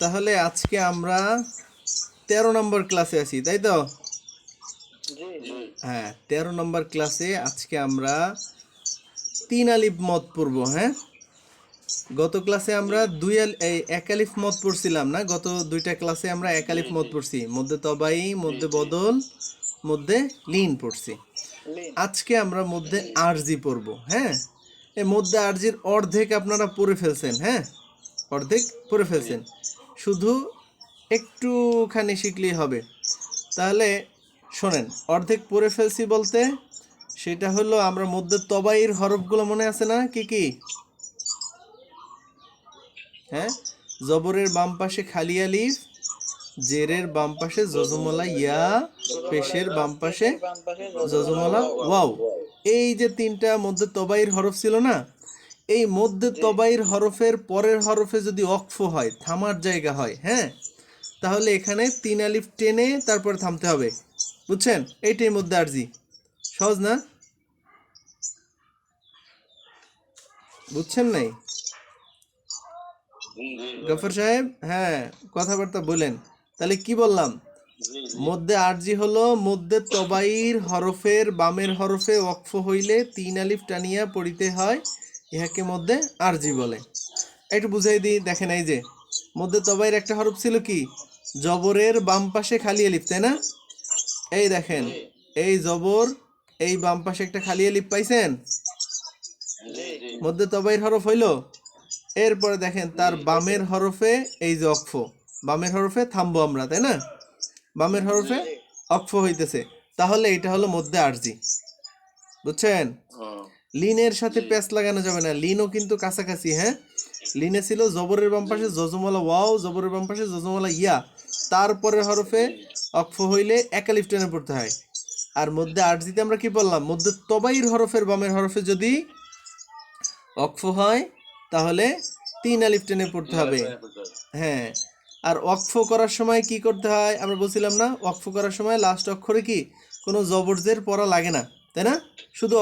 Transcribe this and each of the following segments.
তাহলে আজকে আমরা 13 নম্বর ক্লাসে আছি, তাই তো? হ্যাঁ, 13 নম্বর ক্লাসে আজকে আমরা 3 আলিফ মদ পড়ব। হ্যাঁ, গত ক্লাসে আমরা এক আলিফ মদ পড়ছিলাম না? গত দুইটা ক্লাসে আমরা এক আলিফ মদ পড়ছি, মধ্যে তবাই, মধ্যে বদল, মধ্যে লিন পড়ছি। আজকে আমরা মধ্যে আরজি পড়ব। হ্যাঁ, এই মধ্যে আরজির অর্ধেক আপনারা পড়ে ফেলছেন। হ্যাঁ, অর্ধেক পড়ে ফেলছেন, শুধু একটুখানি শিখলেই হবে। তাহলে শোনেন, অর্ধেক পড়ে ফেলছি বলতে সেটা হলো আমরা মধ্যে তবাইয়ের হরফগুলো মনে আছে না? কি কি? হ্যাঁ, জবরের বাম পাশে খালি আলিফ, জেরের বাম পাশে জজমলা ইয়া, পেশের বাম পাশে জজমলা ওয়াও। এই যে তিনটা মধ্যে তবাইয়ের হরফ ছিল না, এই মধ্যে তবাইয়ের হরফের পরের হরফে যদি অক্ফ হয়, থামার জায়গা হয়, হ্যাঁ, তাহলে এখানে 3 আলিফ টেনে তারপরে থামতে হবে। বুঝছেন? এইটাই মধ্যে আরজি। সহজ না? বুঝছেন নাই গফর সাহেব? হ্যাঁ, কথাবার্তা বলেন। তাহলে কি বললাম? মধ্যে আরজি হলো মধ্যে তবাইর হরফের বামের হরফে ওয়াকফ হইলে 3 আলিফ টানিয়া পড়িতে হয়, ইহাকে মধ্যে আরজি বলে। একটু বুঝাই দিই, দেখেন। এই যে মধ্যে তবাইর একটা হরফ ছিল কি? জবরের বাম পাশে খালি আলিফ, তাই না? এই দেখেন, এই জবর, এই বাম পাশে একটা খালি আলিফ পাইছেন, মধ্যে তবাইর হরফ হইল। এরপরে দেখেন তার বামের হরফে এই যে অক্ফ, বামের হরফে থামবো আমরা, তাই না? বামের হরফে অক্ফ হইতেছে, তাহলে এটা হলো মধ্যে আরজি। বুঝছেন? লিনের সাথে প্যাচ লাগানো যাবে না, লিনও কিন্তু কাছাকাছি। হ্যাঁ, লিনে ছিল জবরের বাম পাশে জজমলা ওয়াও, জবরের বাম পাশে জজমলা ইয়া, তারপরে হরফে অক্ফ হইলে এক আলিফ টেনে পড়তে হয়। আর মধ্যে আরজিতে আমরা কি বললাম? মধ্যে তবাইর হরফের বামের হরফে যদি অক্ফ হয় তাহলে 3 আলিফ টেনে পড়তে হবে। হ্যাঁ, আর ওয়াকফ করার সময় কি করতে হয় আমরা বলছিলাম না? ওয়াকফ করার সময় লাস্ট অক্ষরে কি কোনো জবরজের পড়া লাগে না, তাই না? শুধু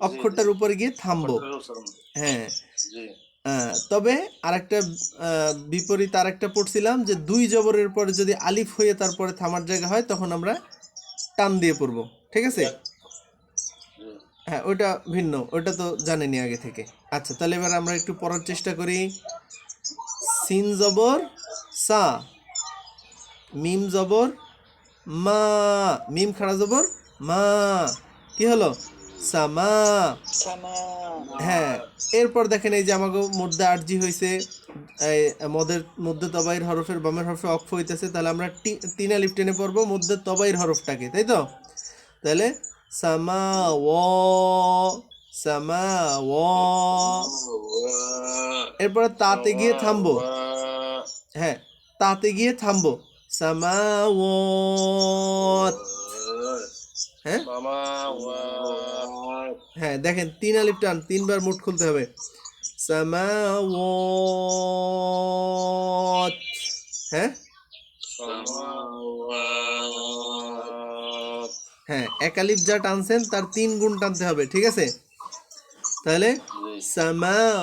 অক্ষরটার উপরে গিয়ে থামবো। হ্যাঁ, তবে আরেকটা বিপরীত আরেকটা পড়ছিলাম যে 2 জবরের পরে যদি আলিফ হয়ে তারপরে থামার জায়গা হয় তখন আমরা টান দিয়ে পড়বো। ঠিক আছে? হ্যাঁ, ওইটা ভিন্ন, ওইটা তো জানেনি আগে থেকে। আচ্ছা, তাহলে এবার আমরা একটু পড়ার চেষ্টা করি। সিন জবর সা, মিম জবর মা, মিম খাড়া জবর মা, কি হলো? সামা। হ্যাঁ, এরপর দেখেন এই যে আমাকে মধ্যে আরজি হয়েছে, এই মধ্যে তবাইর হরফের বামের হরফে অক্ফ হইতেছে, তাহলে আমরা 3 আলিফ টেনে পড়বো মধ্যে তবাইর হরফটাকে, তাই তো? তাহলে সামা ও, সামা ও, এরপরে তাতে গিয়ে থামবো। হ্যাঁ, তাতে গিয়ে থামবো, সামাওয়াত। হ্যাঁ, হ্যাঁ, দেখেন 3 আলিফ টান, 3 বার মুখ খুলতে হবে, সামাওয়াত। হ্যাঁ, হ্যাঁ, এক আলিফ যা টানছেন তার 3 গুণ টানতে হবে। ঠিক আছে? তাহলে সামাওয়াত।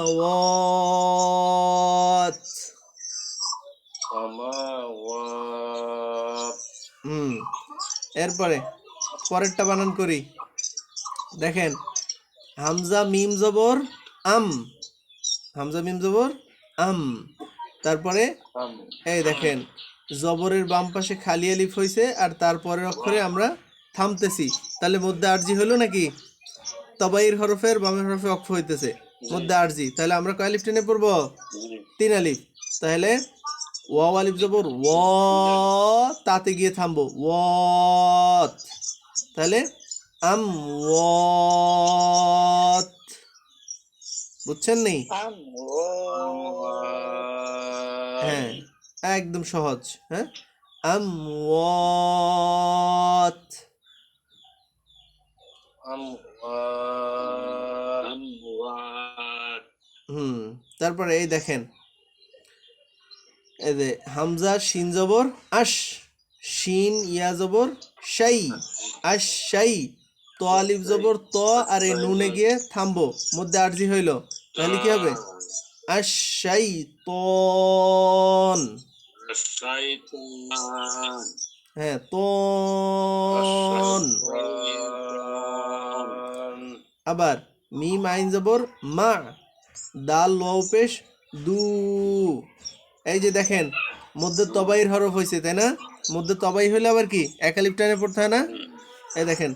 এরপরে পরেরটা বানান করি। দেখেন, হামজা মিম জবর আম, হামজা মিম জবর আম, তারপরে এই দেখেন জবরের বাম পাশে খালি আলিফ হয়েছে আর তারপরের অক্ষরে আমরা থামতেছি, তাহলে মধ্যে আরজি হলো নাকি? তবাইর হরফের বামের হরফে অক্ষ হইতেছে, মধ্যে আরজি। তাহলে আমরা কয় আলিফ টেনে পড়বো? 3 আলিফ। তাহলে ওয়াও আলিফ জবর ও, তাতে গিয়ে থামবো ওয়াত। তাহলে আম ওয়াত। বুঝছেন নেই? হ্যাঁ, একদম সহজ। হ্যাঁ, আম ওয়াত। তারপরে এই দেখেন, এই যে হামজা শিন জবর আশ, শিন ইয়া জবর শাই, আশ শাই, ত আলিফ জবর ত, আর এই নুনে গিয়ে থামবো, মধ্যে আরজি হইল, তাহলে কি হবে? আশ-শাইতান। الشيطان হ্যাঁ, তন। الشيطان আবার মিম আইন জবর মা, দাল ওয়াও পেশ দু। এই যে দেখেন মধ্যে তবাইর হরফ হয়েছে, তাই না? মধ্যে তবাই হইলে আবার কি একালিফ টানে পড়তে হয় না? এই দেখেন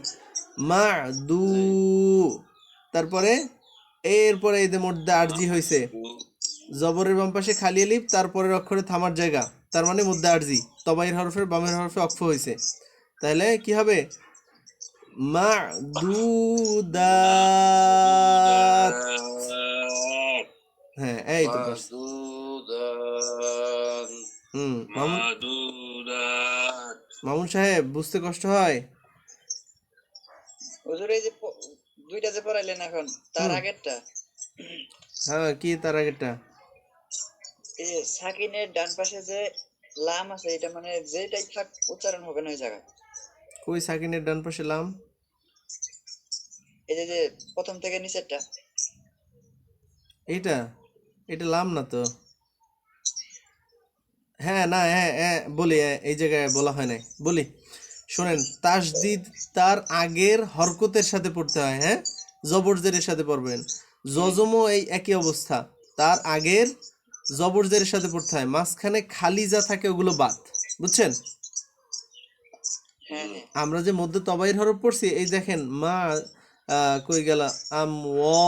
মা দু, তারপরে এরপরে এই যে মধ্যে আরজি হয়েছে, জবরের বাম পাশে খালি আলিফ, তারপরের অক্ষরে থামার জায়গা, তার মানে মধ্যে আরজি, তবাইর হরফের বামের হরফে অক্ষ হয়েছে। তাহলে কি হবে? মা'দুদাত। হ্যাঁ, এই তো পারছি। معدودات معدودات মামুন সাহেব বুঝতে কষ্ট হয়? হুজুর এই যে দুইটা যে পড়াইলেন এখন, তার আগেরটা হ্যাঁ, কি তার আগেরটা? এই যে সাকিনের ডান পাশে যে লাম আছে, এটা মানে যেটাই থাক উচ্চারণ হবে না ওই জায়গায়। কই সাকিনের ডান পাশে লাম? এই যে প্রথম থেকে নিচেরটা। এটা এটা লাম না তো। হ্যাঁ, না, হ্যাঁ হ্যাঁ বলি, এই জায়গায় বলা হয় নাই, বলি শোনেন। তাসদিদ তার আগের হরকতের সাথে পড়তে হয়, হ্যাঁ, জবর জেরের সাথে পড়বেন। জজমও এই একই অবস্থা, তার আগের জবর জেরের সাথে পড়তে হয়, মাঝখানে খালি যা থাকে ওগুলো বাদ, বুঝছেন? হ্যাঁ হ্যাঁ আমরা যে মধ্যে তবাইর হরফ পড়ছি, এই দেখেন মা কই গেল আম ও,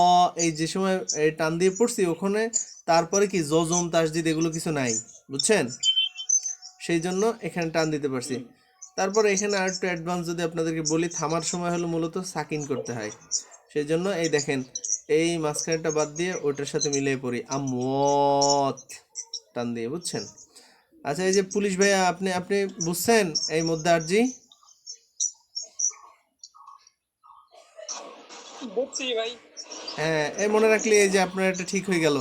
এই যে সময় এই টান দিয়ে পড়ছি ওখানে তারপরে কি জজম তাসদিদ এগুলো কিছু নাই, বুঝছেন? সেই জন্য এখানে টান দিতে পারছি। তারপরে এখানে আর একটু অ্যাডভান্স যদি আপনাদেরকে বলি, থামার সময় হলো মূলত সাকিন করতে হয়। সেই জন্য এই দেখেন এই মাঝখানেরটা বাদ দিয়ে ওইটার সাথে মিলিয়ে পড়ি আমওয়াত, টান দিয়ে, বুঝছেন? আচ্ছা, এই যে পুলিশ ভাইয়া, আপনি আপনি বুঝছেন এই মধ্যে আরজি? বুঝছি ভাই। হ্যাঁ, এই মনে রাখলে এই যে আপনার এটা ঠিক হয়ে গেল।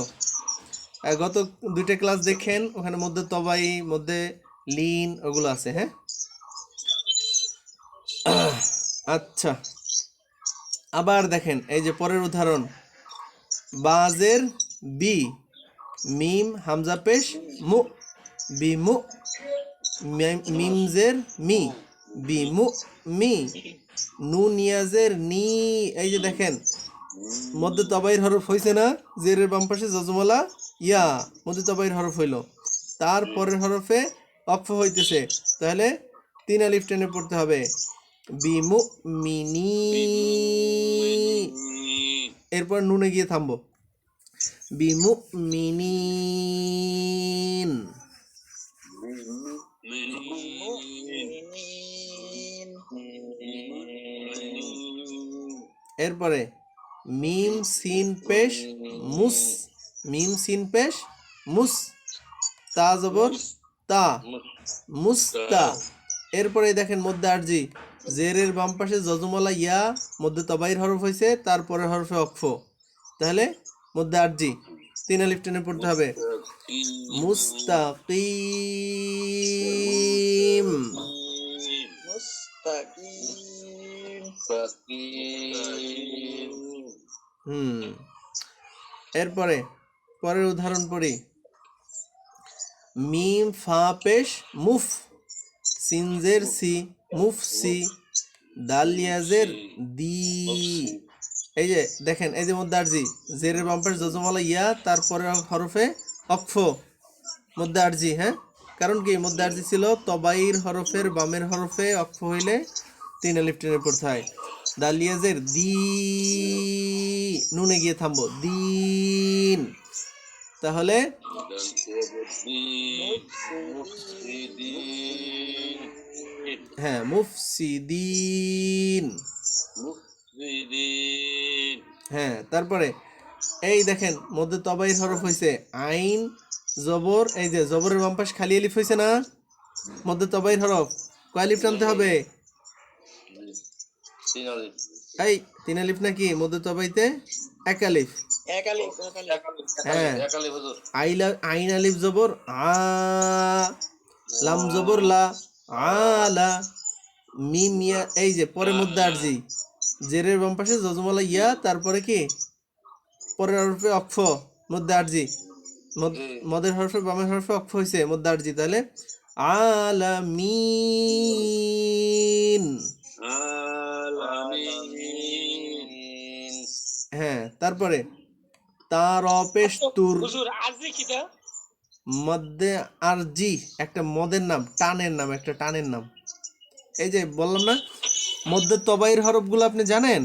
গত দুইটা ক্লাস দেখেন, ওখানে মধ্যে তবাই, মধ্যে লিন ওগুলো আছে, হ্যাঁ। আচ্ছা, আবার দেখেন এই যে পরের উদাহরণ, বাজের বি, মিম হামজা পেশ মু, বিমু, মিমজের মি, বিমু মি, নুন ইয়াজের নি। এই যে দেখেন মধ্যে তবাইর হরফ হয়েছে না, জেরের বাম পাশে জজমলা ইয়া, মধ্যে তবাইর হরফ হইল, তার পরের হরফে অক্ষ হইতেছে, তাহলে 3 আলিফ টেনে পড়তে হবে, বিমু মিনি। এরপর নুনে গিয়ে থামবো, বিমু মিনিন। এরপরে মিম সিন পেশ মুস, মিম সিন পেশ মুস, তা জবর তা, মুস্তা। এরপরে দেখেন মধ্যে আরজি, জেরের বাম পাশে জজমলা ইয়া, মধ্যে তবাইর হরফ হয়েছে, তারপরে হরফে অক্ষ, তাহলে মধ্যে আরজি 3 আলিফ টেনে পড়তে হবে, মুস্তাকিম। এরপরে পরের উদাহরণ পড়ি, মিম ফা পেশ মুফ, সিনজের সি মুফসি, দালিয়াজের দি। এই যে দেখেন এই যে মধ্যে আরজি, জেরের বাম পাশে জজমালা ইয়া, তারপরে হরফে অক্ষ, মধ্যে আরজি, হ্যাঁ। কারণ কি মধ্যে আরজি ছিল, তবাইর হরফের বামের হরফে অক্ষ হইলে 3 আলিফ টেনে পড়তে হয়। দালিয়াজের দি, নুনে গিয়ে থামবো, দিন। তাহলে হ্যাঁ, মুফসিদিন। হ্যাঁ, তারপরে এই দেখেন মধ্যে তবাইর হরফ হয়েছে, আইন জবর, এই যে জবরের বাম পাশে খালি আলিফ হয়েছে না, মধ্যে তবাইর হরফ, কয় আলিফ টানতে হবে? 3 আলিফ নাকি? মধ্যে তবাইতে 1 আলিফ। হ্যাঁ, আইন আলিফ জবর আ, লাম জবর লা, আলা, মিম ইয়া। এই যে পরে মধ্যে আরজি, জেরের বাম পাশে জজমালা ইয়া, তারপরে কি পরের হরফে অক্ষ, মধ্যে আরজি, মদের হরফে বামের হরফে অক্ষ হয়েছে মধ্যে আরজি, তাহলে আলামিন। আলামিন। হ্যাঁ, তারপরে তার অপেশ তুর হুজুর আরজি কিটা? মধ্যে আরজি একটা মদের নাম, টানের নাম, একটা টানের নাম। এই যে বললাম না মধ্যে তবাইর হরফগুলো আপনি জানেন?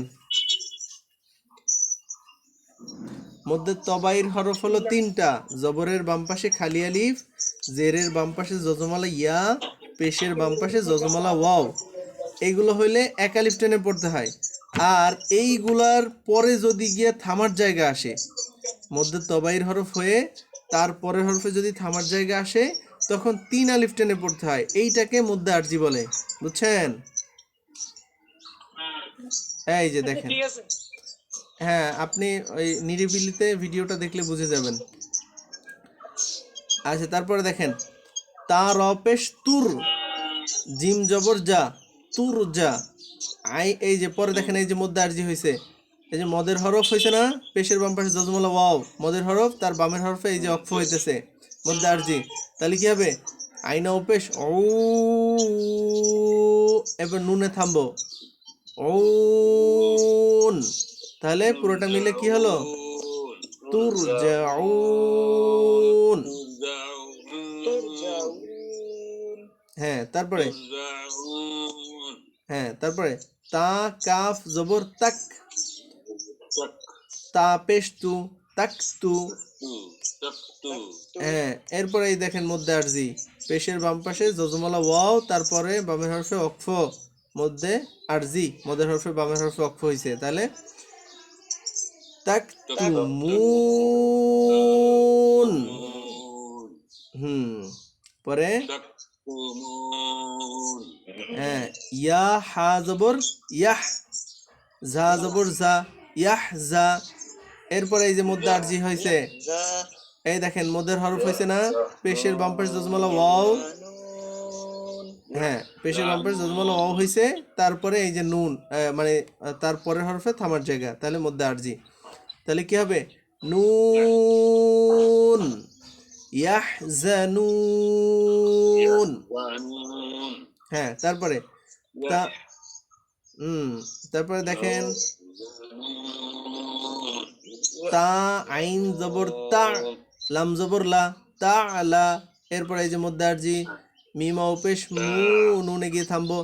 মধ্যে তবাইর হরফ হলো 3টা। জবরের বাম পাশে খালি আলিফ, জেরের বাম পাশে যজমালা ইয়া, পেশের বাম পাশে যজমালা ওয়াও। এইগুলো হইলে এক আলিফ টেনে পড়তে হয়। আর এইগুলার পরে যদি গিয়ে থামার জায়গা আসে, মধ্যে তবাইর হরফ হয়ে তার পরের হরফে যদি থামার জায়গা আসে, তখন 3 আলিফ টেনে পড়তে হয়। এইটাকে মধ্যে আরজি বলে, বুঝছেন? এই যে দেখেন, ঠিক আছে। হ্যাঁ আপনি ওই নিরিবিলিতে ভিডিওটা দেখলে বুঝে যাবেন। আচ্ছা, তারপরে দেখেন তার অপেশ তুর, জিম জবর যা, তুর যা, আই। এই যে পরে দেখেন এই যে মধ্যে আরজি হয়েছে, এই যে মদের হরফ হয়েছে না, পেশের বাম পাশে যজমালা ওয়াও, মদের হরফ, তার বামের হরফে এই যে অক্ষ হইতেছে মধ্যে আরজি। তাহলে কি হবে? আইনা অপেশ ও, এবার নুনে থামবো ওন, তাহলে পুরোটা মিলে কি হলো? তুর জাউন। তুরজাউন। হ্যাঁ, তারপরে তারপরে তা কাফ জবর তাক, তা পেশ তু, তাক তু। হ্যাঁ, এরপরে এই দেখেন মধ্যে আরজি, পেশের বাম পাশে যজমালা ওয়াও, তারপরে বামের হরফে অক্ফ, মধ্যে আরজি, মদের হরফে বামের হরফে অক্ফ হয়েছে, তাহলে তাক তু মুন। পরে হ্যাঁ, ইয়া হা জবর ইয়াহ, যা জবর যা, ইয়াহ যা। এরপরে এই যে মধ্যে আরজি হয়েছে, যা এই দেখেন মদের হরফ হয়েছে না, পেশের বাম পাশে যজমালা ওয়াও। নুন। হ্যাঁ, পেশের বাম পাশে যজমালা ওয়াও হয়েছে, তারপরে এই যে নুন, মানে তারপরের হরফে থামার জায়গা, তাহলে মধ্যে আরজি। তাহলে কি হবে? নুন ইয়াহজানুন। হ্যাঁ, তারপরে তা তারপরে দেখেন তা আইন জবর তা, লাম জবর লা, তা আলা। এরপরে এই যে মধ্যে আরজি, মিমা উপেশ মু, নুনে গিয়ে থামবো,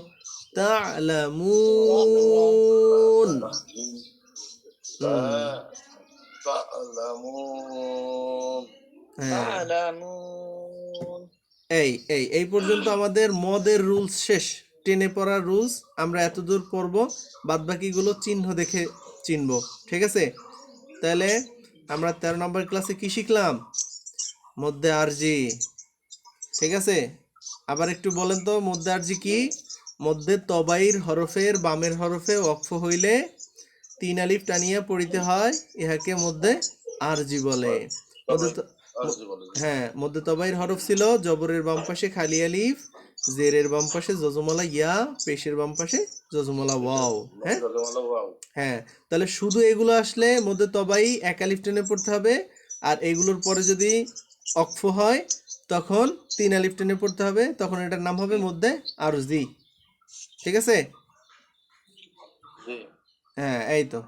তা আলা মুন। হ্যাঁ, তা'লামুন। এই পর্যন্ত আমাদের মদের রুলস শেষ, টেনে পড়ার রুলস আমরা এতদূর পড়ব, বাদ বাকিগুলো চিহ্ন দেখে চিনব, ঠিক আছে? তাহলে আমরা 13 নম্বর ক্লাসে কি শিখলাম? মধ্যে আরজি, ঠিক আছে? আবার একটু বলেন তো মধ্যে আরজি কি? মধ্যে তবাইর হরফের বামের হরফে ওয়াকফ হইলে 3 আলিফ টানিয়া পড়িতে হয়, ইহাকে মধ্যে আরজি বলে। হ্যাঁ, মধ্যে তবাইর হরফ ছিল জবরের বাম পাশে খালি আলিফ, জেরের বাম পাশে যজমালা ইয়া, পেশের বাম পাশে যজমালা ওয়াও। হ্যাঁ হ্যাঁ, তাহলে শুধু এগুলো আসলে মধ্যে তবাই এক আলিফ টেনে পড়তে হবে, আর এগুলোর পরে যদি অক্ফ হয় তখন 3 আলিফ টেনে পড়তে হবে, তখন এটার নাম হবে মধ্যে আরজি, ঠিক আছে? হ্যাঁ, এই তো।